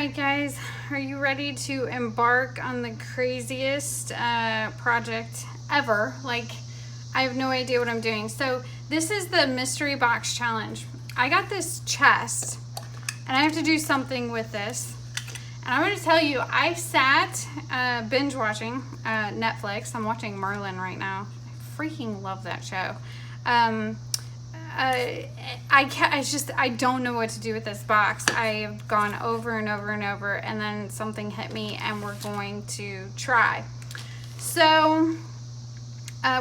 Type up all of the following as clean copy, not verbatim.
Alright guys, are you ready to embark on the craziest project ever? Like, I have no idea what I'm doing. So this is the mystery box challenge. I got this chest and I have to do something with this. And I'm going to tell you, I sat binge watching Netflix. I'm watching Merlin right now. I freaking love that show. I don't know what to do with this box. I've gone over and over and over, and then something hit me and we're going to try. So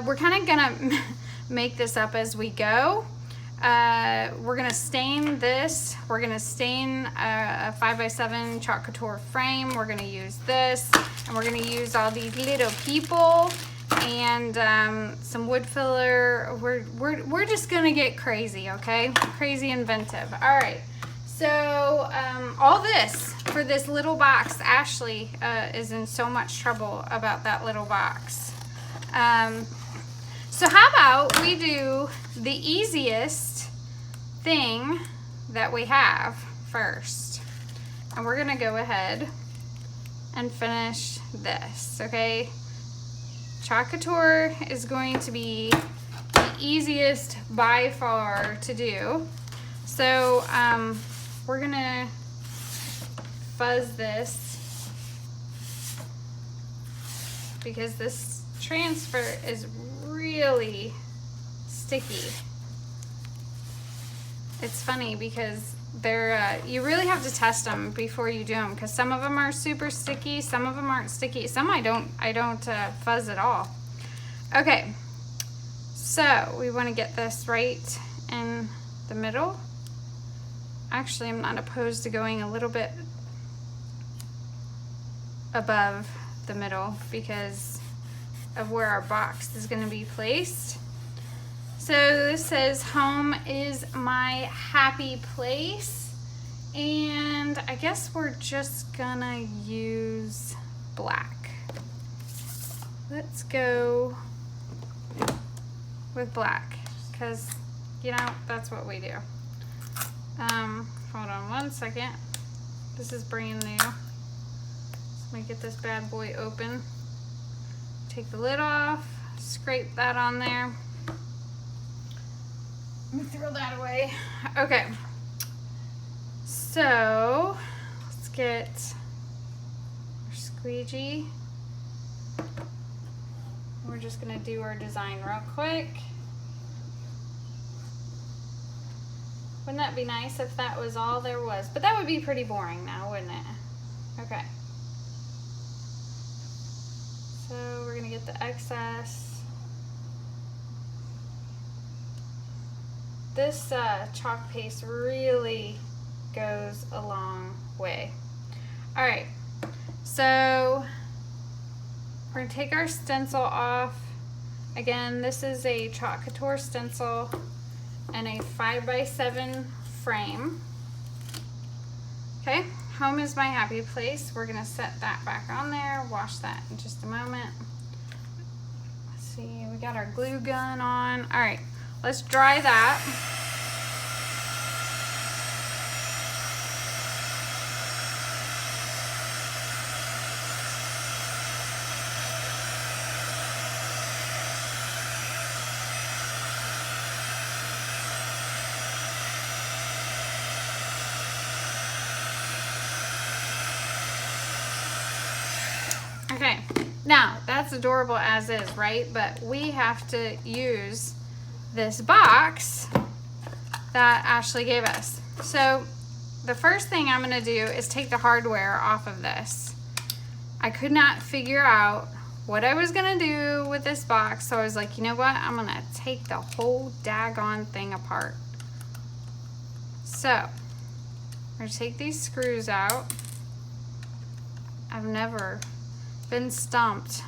we're kind of gonna make this up as we go. We're gonna stain this. We're gonna stain a 5x7 Chalk Couture frame. We're gonna use this, and we're gonna use all these little people and some wood filler. We're just gonna get crazy, okay? Crazy inventive. All right. So all this for this little box. Ashley is in so much trouble about that little box. So how about we do the easiest thing that we have first, and we're gonna go ahead and finish this, okay? Chalk Couture is going to be the easiest by far to do. So we're gonna fuzz this because this transfer is really sticky. It's funny because they're you really have to test them before you do them, because some of them are super sticky, some of them aren't sticky, some I don't fuzz at all. Okay, so we want to get this right in the middle. Actually, I'm not opposed to going a little bit above the middle because of where our box is going to be placed. So this says home is my happy place, and I guess we're just gonna use black. Let's go with black because, you know, that's what we do. Hold on one second. This is brand new. Let me get this bad boy open. Take the lid off, scrape that on there. Let me throw that away. Okay, so let's get our squeegee. We're just gonna do our design real quick. Wouldn't that be nice if that was all there was? But that would be pretty boring now, wouldn't it? Okay. So we're gonna get the excess. This chalk paste really goes a long way. All right, so we're gonna take our stencil off. Again, this is a Chalk Couture stencil and a 5x7 frame. Okay, home is my happy place. We're gonna set that back on there, wash that in just a moment. Let's see, we got our glue gun on. All right, let's dry that. Okay, now that's adorable as is, right? But we have to use this box that Ashley gave us. So the first thing I'm gonna do is take the hardware off of this. I could not figure out what I was gonna do with this box, so I was like, you know what? I'm gonna take the whole daggone thing apart. So I'm gonna take these screws out. I've never been stumped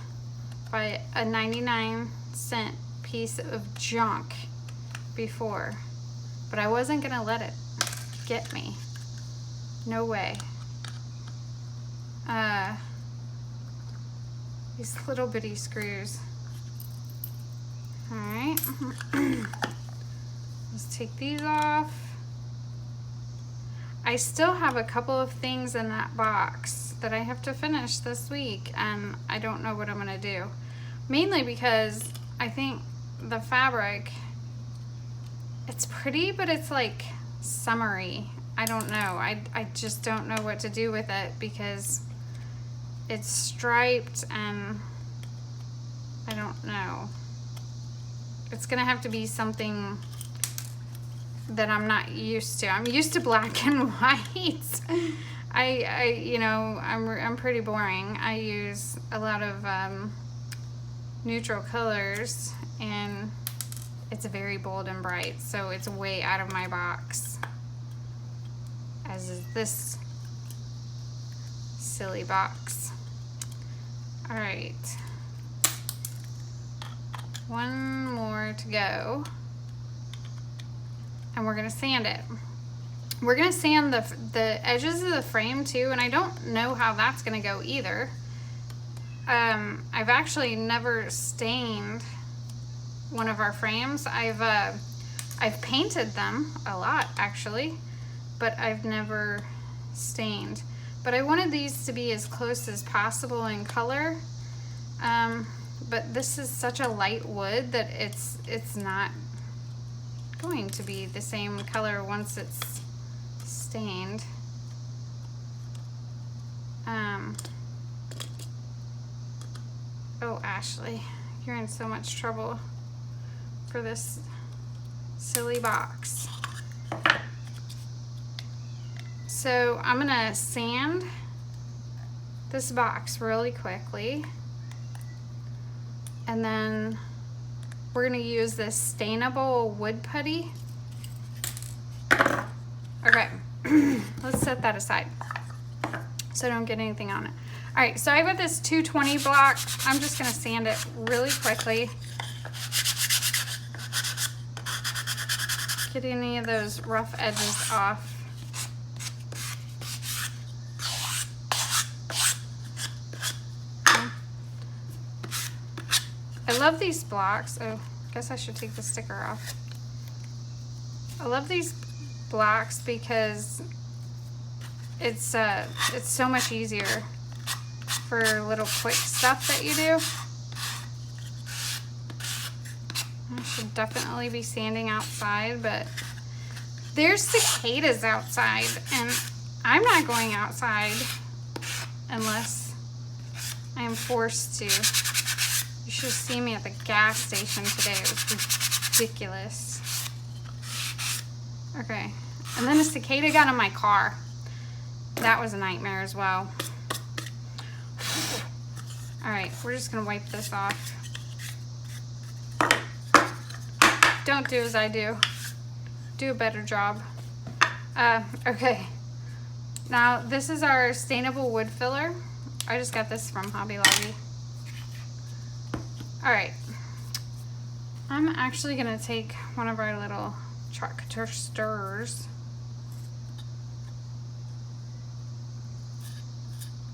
by a 99-cent piece of junk before, but I wasn't gonna let it get me. No way. These little bitty screws. All right. Let's take these off. I still have a couple of things in that box that I have to finish this week, and I don't know what I'm gonna do. Mainly because I think the fabric, it's pretty, but it's like summery. I don't know. I just don't know what to do with it because it's striped and I don't know. It's gonna have to be something that I'm not used to. I'm used to black and white. You know, I'm pretty boring. I use a lot of neutral colors, and it's very bold and bright, so it's way out of my box, as is this silly box. All right, one more to go, and we're gonna sand it. We're gonna sand the edges of the frame too, and I don't know how that's gonna go either. I've actually never stained one of our frames. I've painted them a lot actually, but I've never stained. But I wanted these to be as close as possible in color. But this is such a light wood that it's not going to be the same color once it's stained. Oh, Ashley, you're in so much trouble for this silly box. So I'm gonna sand this box really quickly, and then we're gonna use this stainable wood putty. Okay, let's set that aside so I don't get anything on it. All right, so I've got this 220 block. I'm just gonna sand it really quickly. Get any of those rough edges off. I love these blocks. Oh, I guess I should take the sticker off. I love these blocks because it's so much easier for little quick stuff that you do. I should definitely be sanding outside, but there's cicadas outside, and I'm not going outside unless I am forced to. You should have seen me at the gas station today. It was ridiculous. Okay, and then a cicada got in my car. That was a nightmare as well. All right, we're just gonna wipe this off. Don't do as I do. Do a better job. Okay. Now this is our stainable wood filler. I just got this from Hobby Lobby. All right. I'm actually gonna take one of our little charcuterie stirrers.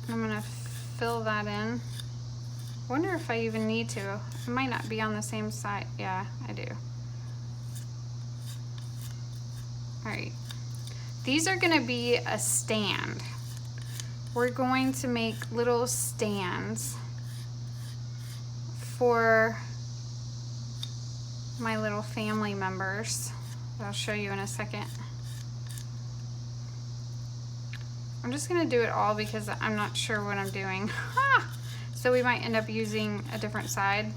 I'm gonna fill that in. I wonder if I even need to. It might not be on the same side. Yeah, I do. All right. These are gonna be a stand. We're going to make little stands for my little family members. I'll show you in a second. I'm just gonna do it all because I'm not sure what I'm doing. So we might end up using a different side.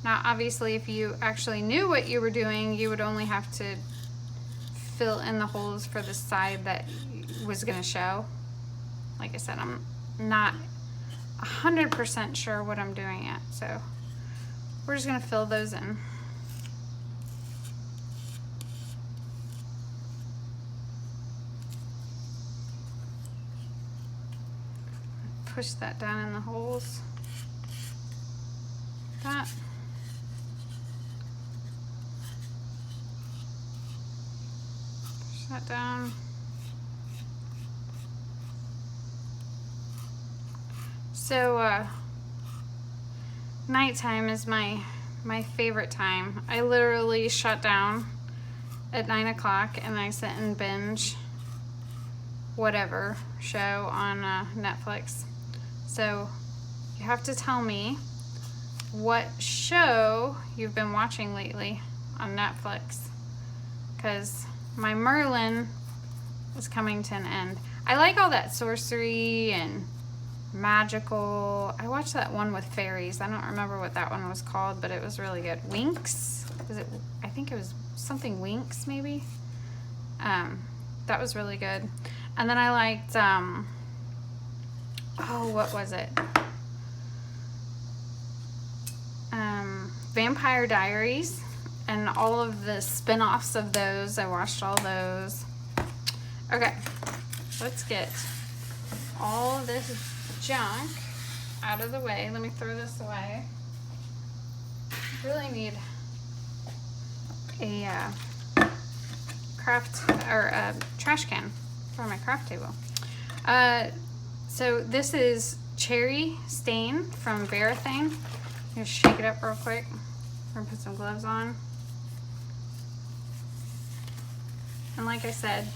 Now obviously if you actually knew what you were doing, you would only have to fill in the holes for the side that was gonna show. Like I said, I'm not 100% sure what I'm doing yet, so we're just gonna fill those in. Push that down in the holes. That. Push that down. So nighttime is my favorite time. I literally shut down at 9 o'clock and I sit and binge whatever show on Netflix. So you have to tell me what show you've been watching lately on Netflix, because my Merlin is coming to an end. I like all that sorcery and magical. I watched that one with fairies. I don't remember what that one was called, but it was really good. Winx? Was it? I think it was something Winx, maybe. That was really good. And then I liked, oh, what was it? Vampire Diaries and all of the spin-offs of those. I watched all those. Okay, let's get all this junk out of the way. Let me throw this away. I really need a craft or a trash can for my craft table. So this is Cherry Stain from Varathane. Just shake it up real quick. We're gonna put some gloves on. And like I said,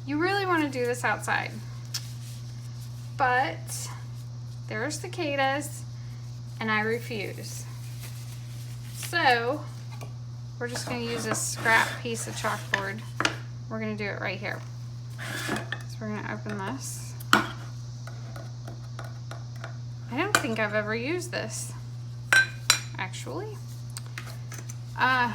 you really want to do this outside, but there are cicadas and I refuse. So we're just going to use a scrap piece of chalkboard. We're going to do it right here. So we're going to open this. I don't think I've ever used this, actually.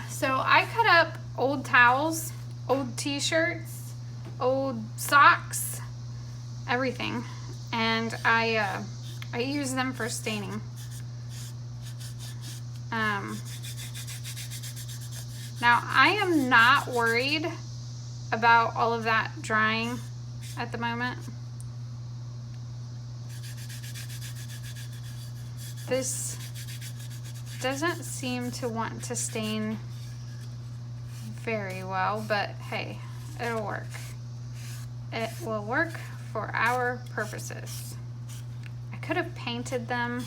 So I cut up old towels, old t-shirts, old socks, everything, and I use them for staining. Now I am not worried about all of that drying at the moment. This doesn't seem to want to stain very well, but hey, it'll work. It will work for our purposes. I could have painted them,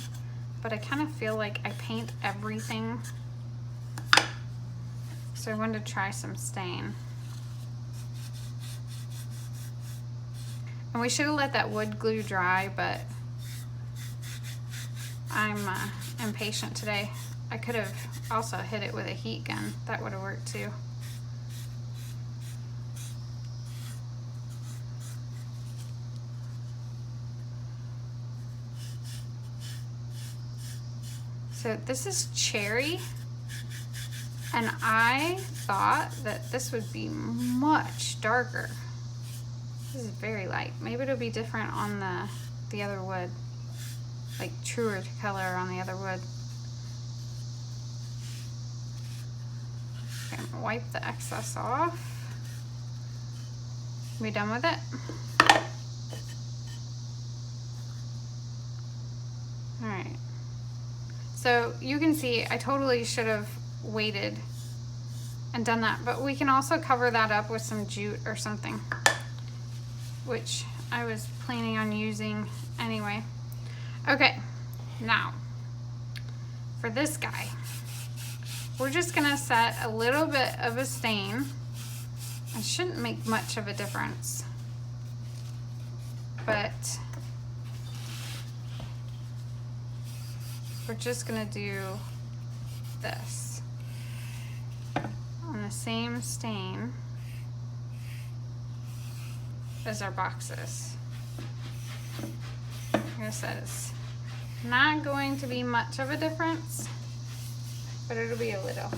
but I kind of feel like I paint everything. So I wanted to try some stain. And we should have let that wood glue dry, but I'm impatient today. I could have also hit it with a heat gun. That would have worked too. So this is Cherry, and I thought that this would be much darker. This is very light. Maybe it'll be different on the other wood, like truer color on the other wood. Okay, I'm gonna wipe the excess off. We done with it? All right. So you can see I totally should have waited and done that, but we can also cover that up with some jute or something, which I was planning on using anyway. Okay, now for this guy, we're just gonna set a little bit of a stain. It shouldn't make much of a difference, but we're just gonna do this on the same stain as our boxes. Like I said, it's not going to be much of a difference, but it'll be a little.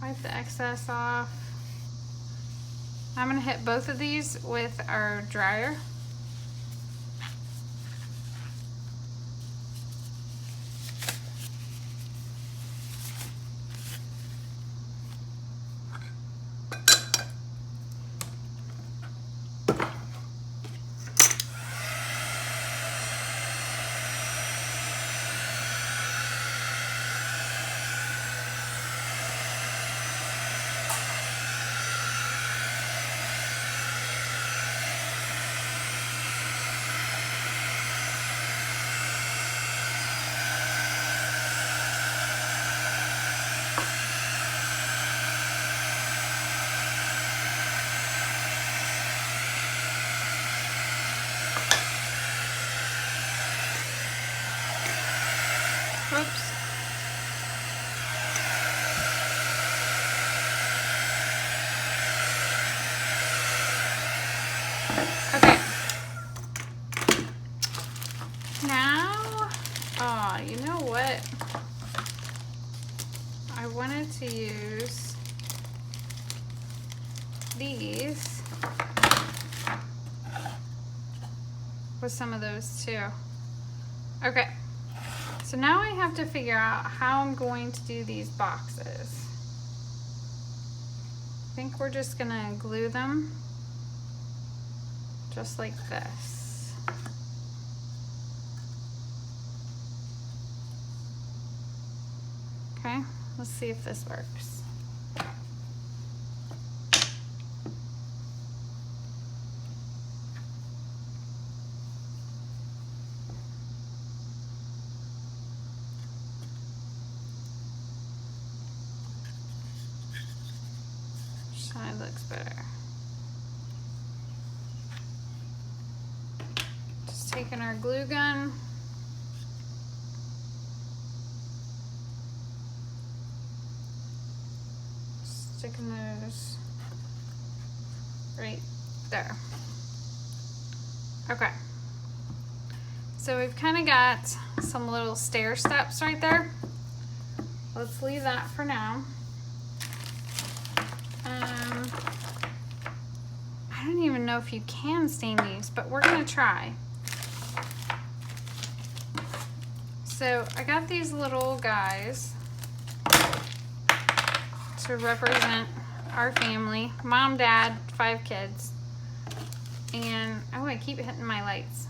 Wipe the excess off. I'm going to hit both of these with our dryer. Whoops. Okay. Now, oh, you know what? I wanted to use these with some of those too. Okay. So now I have to figure out how I'm going to do these boxes. I think we're just gonna glue them just like this. Okay, let's see if this works. Side looks better. Just taking our glue gun. Sticking those right there. Okay. So we've kind of got some little stair steps right there. Let's leave that for now. I don't even know if you can stain these, but we're gonna try. So I got these little guys to represent our family. Mom, Dad, 5 kids. And, oh, I keep hitting my lights.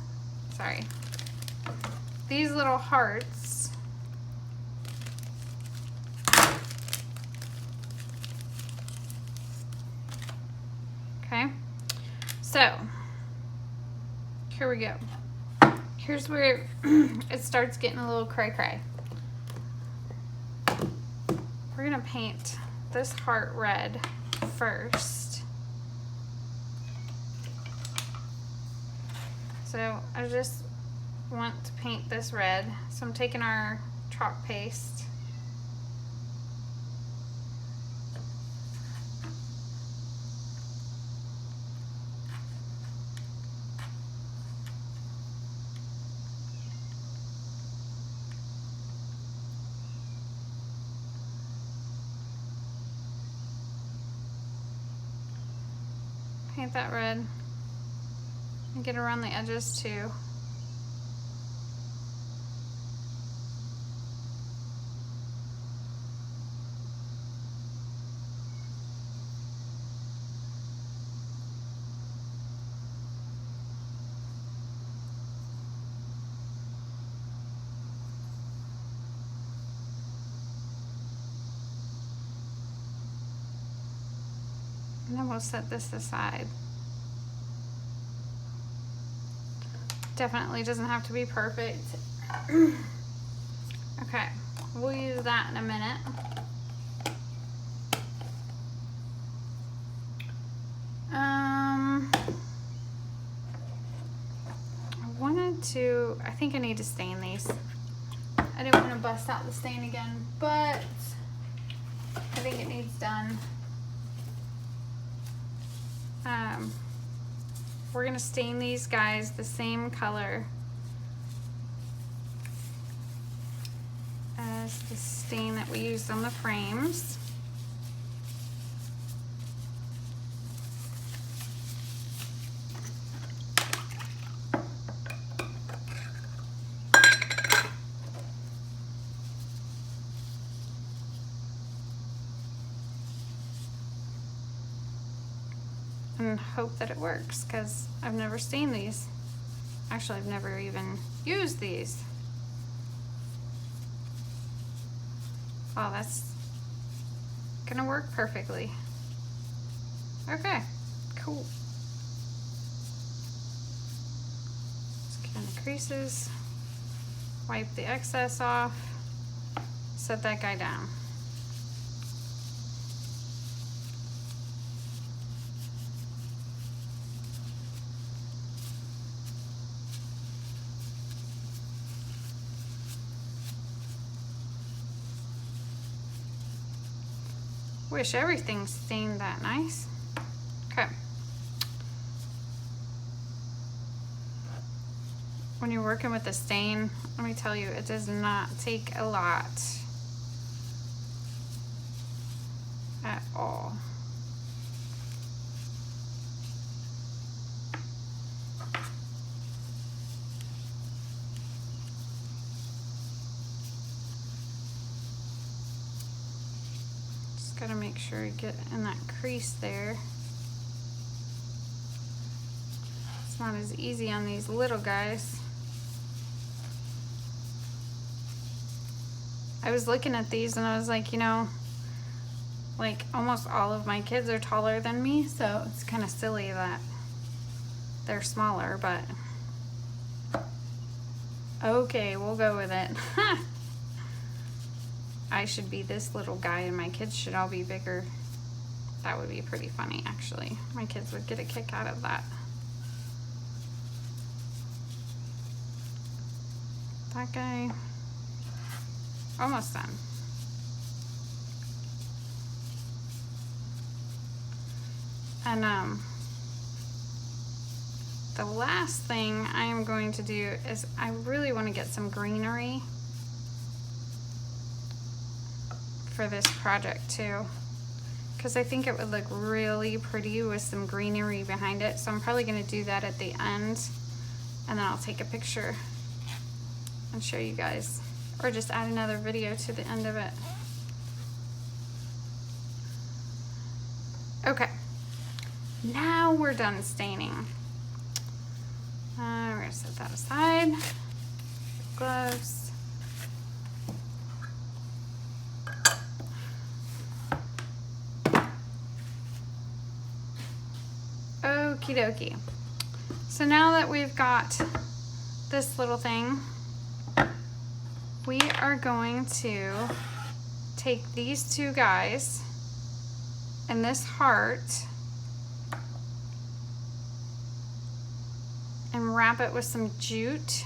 Sorry. These little hearts. Okay. So, here we go. Here's where it starts getting a little cray-cray. We're gonna paint this heart red first. So I just want to paint this red. So I'm taking our chalk paste. Paint that red and get around the edges too. And then we'll set this aside. Definitely doesn't have to be perfect. Okay, we'll use that in a minute. I think I need to stain these. I didn't want to bust out the stain again, but I think it needs done. We're gonna stain these guys the same color as the stain that we used on the frames. And hope that it works, because I've never stained these. Actually, I've never even used these. Oh, that's gonna work perfectly. Okay, cool. Just get in the creases, wipe the excess off, set that guy down. Wish everything stained that nice. Okay. When you're working with a stain, let me tell you, it does not take a lot at all. Just gotta make sure you get in that crease there. It's not as easy on these little guys. I was looking at these and I was like, you know, like almost all of my kids are taller than me, so it's kind of silly that they're smaller, but okay, we'll go with it. I should be this little guy and my kids should all be bigger. That would be pretty funny, actually. My kids would get a kick out of that. That guy, almost done. And the last thing I am going to do is I really want to get some greenery for this project too, because I think it would look really pretty with some greenery behind it. So I'm probably going to do that at the end, and then I'll take a picture and show you guys, or just add another video to the end of it. Okay, now we're done staining. We're gonna set that aside. Gloves. Okie dokie. So now that we've got this little thing, we are going to take these two guys and this heart and wrap it with some jute.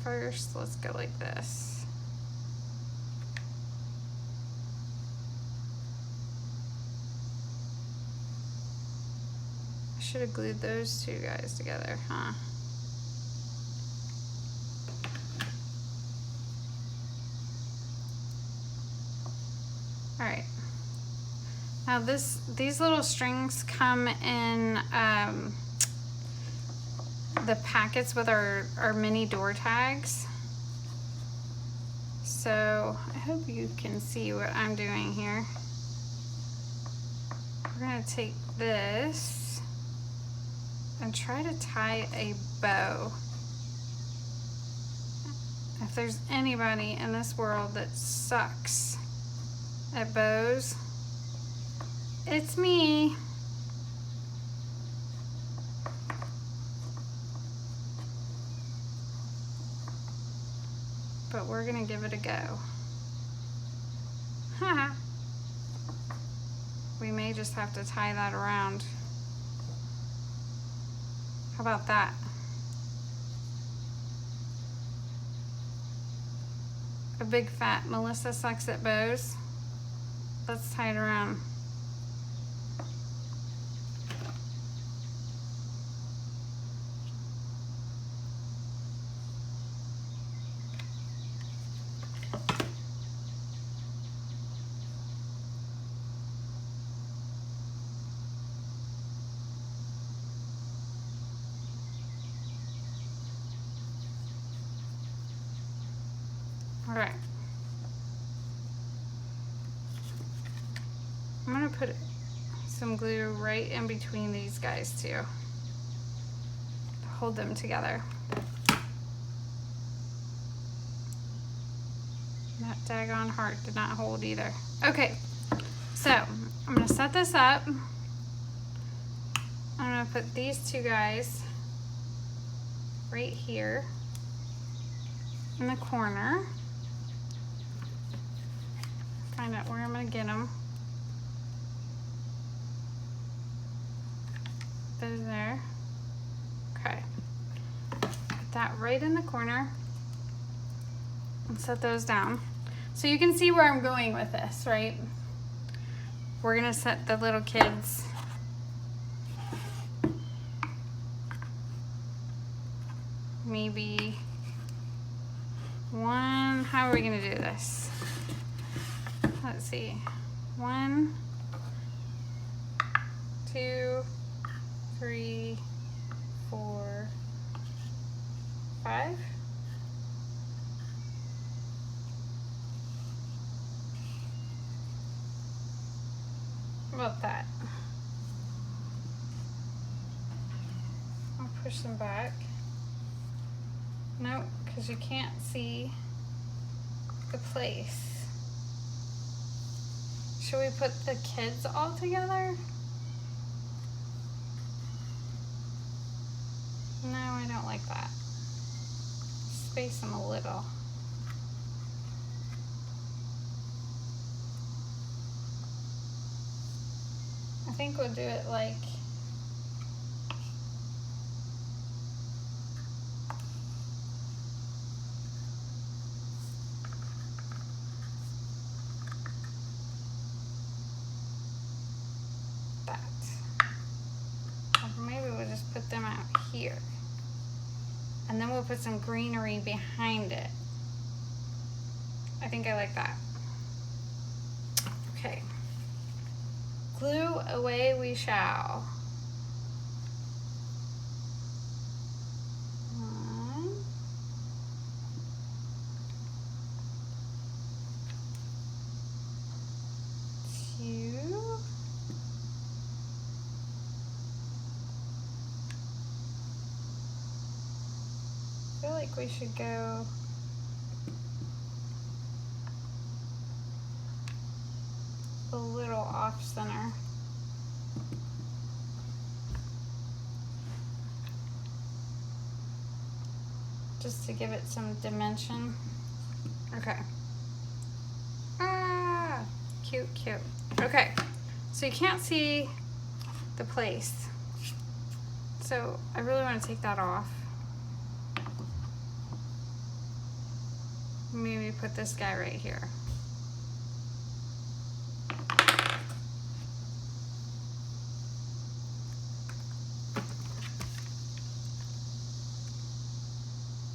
First, let's go like this. I should have glued those two guys together, huh? All right. Now these little strings come in the packets with our mini door tags. So I hope you can see what I'm doing here. We're gonna take this and try to tie a bow. If there's anybody in this world that sucks at bows, it's me. But we're gonna give it a go. Haha. We may just have to tie that around. How about that? A big fat Melissa sucks at bows. Let's tie it around. All right. I'm gonna put some glue right in between these guys too, to hold them together. That daggone heart did not hold either. Okay, so I'm gonna set this up. I'm gonna put these two guys right here in the corner. Find out where I'm gonna get them. Those there. Okay. Put that right in the corner. and set those down. So you can see where I'm going with this, right? We're gonna set the little kids maybe one, how are we gonna do this? Let's see, 1, 2, 3, 4, 5. About that. I'll push them back. No, because you can't see the place. Should we put the kids all together? No, I don't like that. Space them a little. I think we'll do it like that. Or maybe we'll just put them out here. And then we'll put some greenery behind it. I think I like that. Okay. Glue away we shall. 1, 2, I feel like we should go a little off center. Just to give it some dimension. Okay. Ah, cute, cute. Okay, so you can't see the place. So I really want to take that off. Maybe put this guy right here.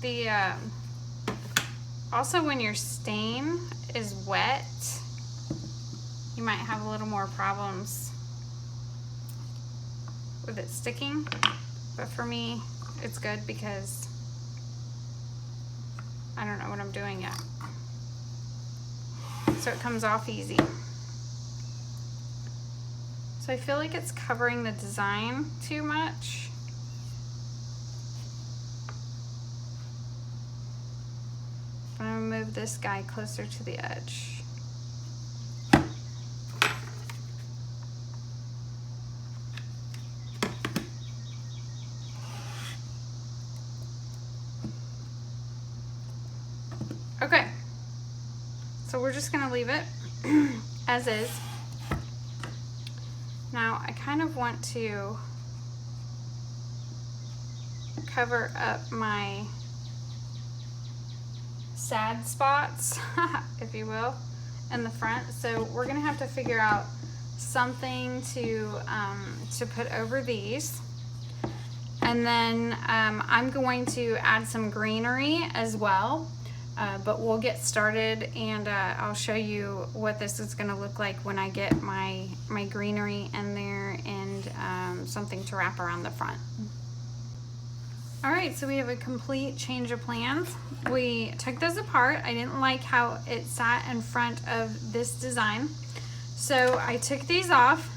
The also when your stain is wet, you might have a little more problems with it sticking, but for me it's good because I don't know what I'm doing yet, so it comes off easy. So I feel like it's covering the design too much. I'm gonna move this guy closer to the edge. Okay, so we're just gonna leave it as is. Now I kind of want to cover up my sad spots, if you will, in the front. So we're gonna have to figure out something to put over these. And then I'm going to add some greenery as well, but we'll get started and I'll show you what this is gonna look like when I get my greenery in there and something to wrap around the front. All right, so we have a complete change of plans. We took this apart. I didn't like how it sat in front of this design. So I took these off,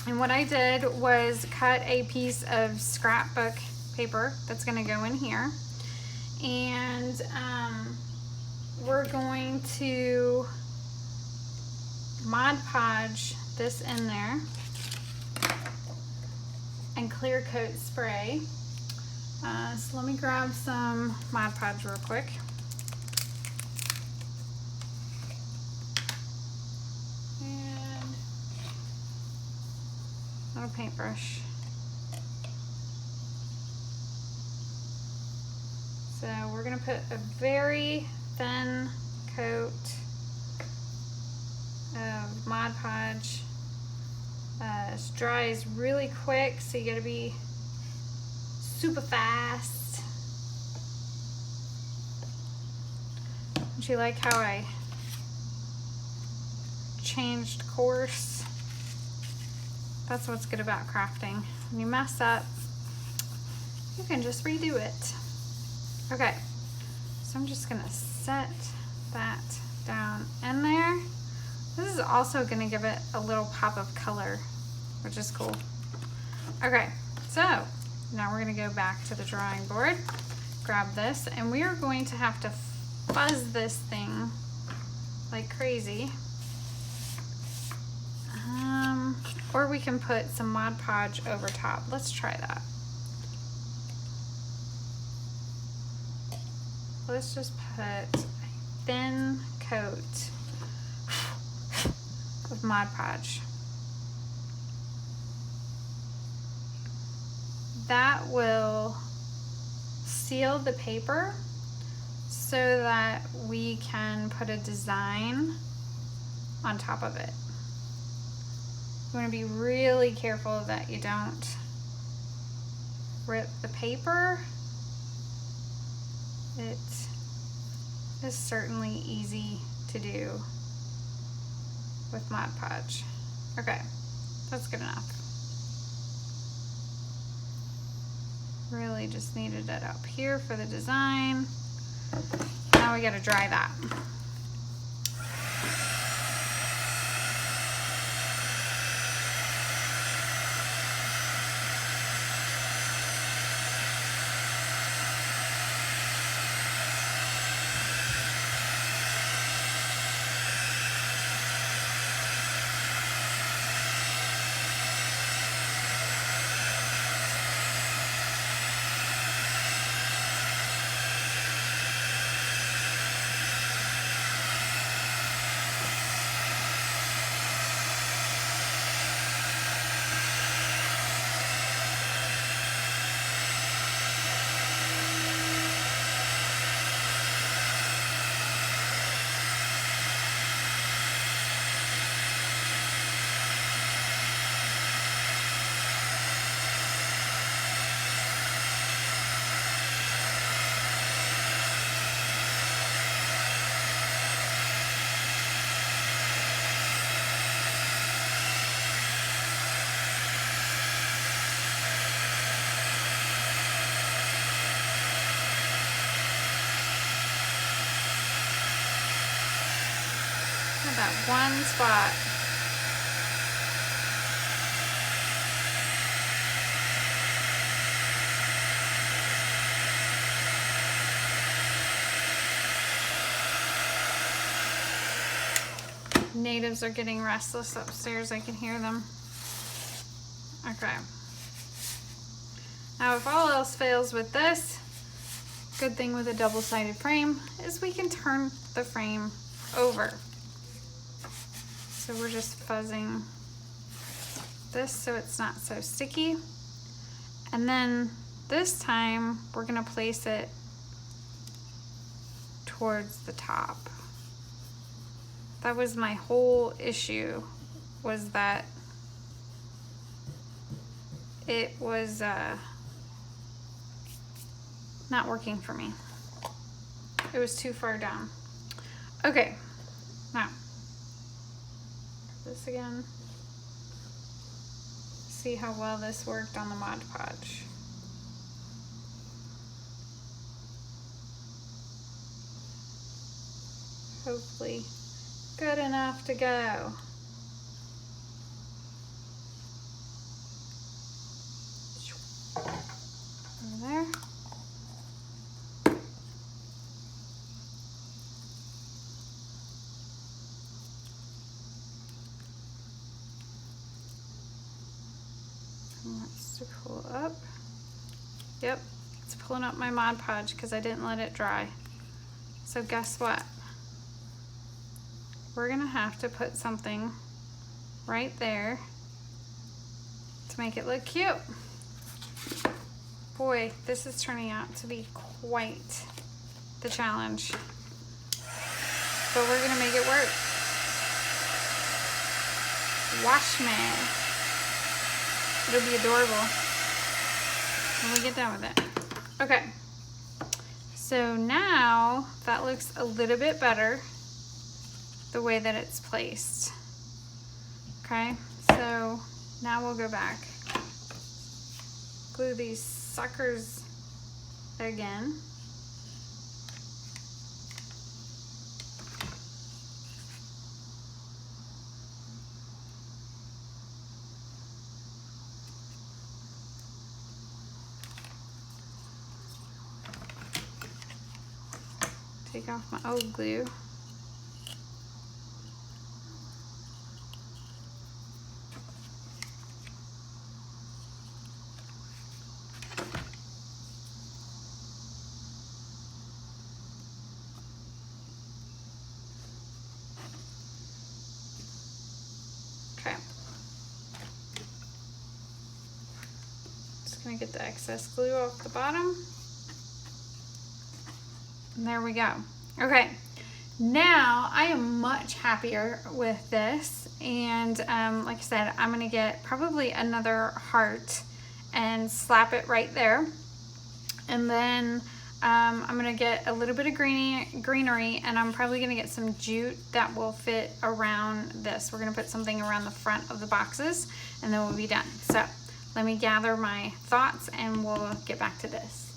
and what I did was cut a piece of scrapbook paper that's gonna go in here. And we're going to Mod Podge this in there and clear coat spray. So let me grab some Mod Podge real quick. And a little paintbrush. So we're gonna put a very thin coat of Mod Podge. It dries really quick, so you gotta be super fast. Don't you like how I changed course? That's what's good about crafting. When you mess up, you can just redo it. Okay, so I'm just gonna set that down in there. This is also gonna give it a little pop of color, which is cool. Okay, so now we're gonna go back to the drawing board, grab this, and we are going to have to fuzz this thing like crazy. Or we can put some Mod Podge over top. Let's try that. Let's just put a thin coat of Mod Podge. That will seal the paper so that we can put a design on top of it. You want to be really careful that you don't rip the paper. It is certainly easy to do with Mod Podge. Okay, that's good enough. Really just needed it up here for the design. Now we gotta dry that. That one spot. Natives are getting restless upstairs. I can hear them. Okay. Now, if all else fails with this, good thing with a double-sided frame is we can turn the frame over. So we're just fuzzing this so it's not so sticky. And then this time we're gonna place it towards the top. That was my whole issue, was that it was not working for me. It was too far down. Okay, now this again. See how well this worked on the Mod Podge. Hopefully good enough to go. Over there. Wants to pull up. Yep, it's pulling up my Mod Podge because I didn't let it dry. So guess what? We're gonna have to put something right there to make it look cute. Boy, this is turning out to be quite the challenge. but we're gonna make it work. Wash me. It'll be adorable when we get done with it. Okay, so now that looks a little bit better the way that it's placed. Okay, so now we'll go back, glue these suckers again. Take off my old glue. Okay. Just gonna get the excess glue off the bottom. And there we go. Okay, now I am much happier with this, and like I said, I'm gonna get probably another heart and slap it right there, and then I'm gonna get a little bit of greenery, and I'm probably gonna get some jute that will fit around this. We're gonna put something around the front of the boxes, and then we'll be done. So let me gather my thoughts and we'll get back to this.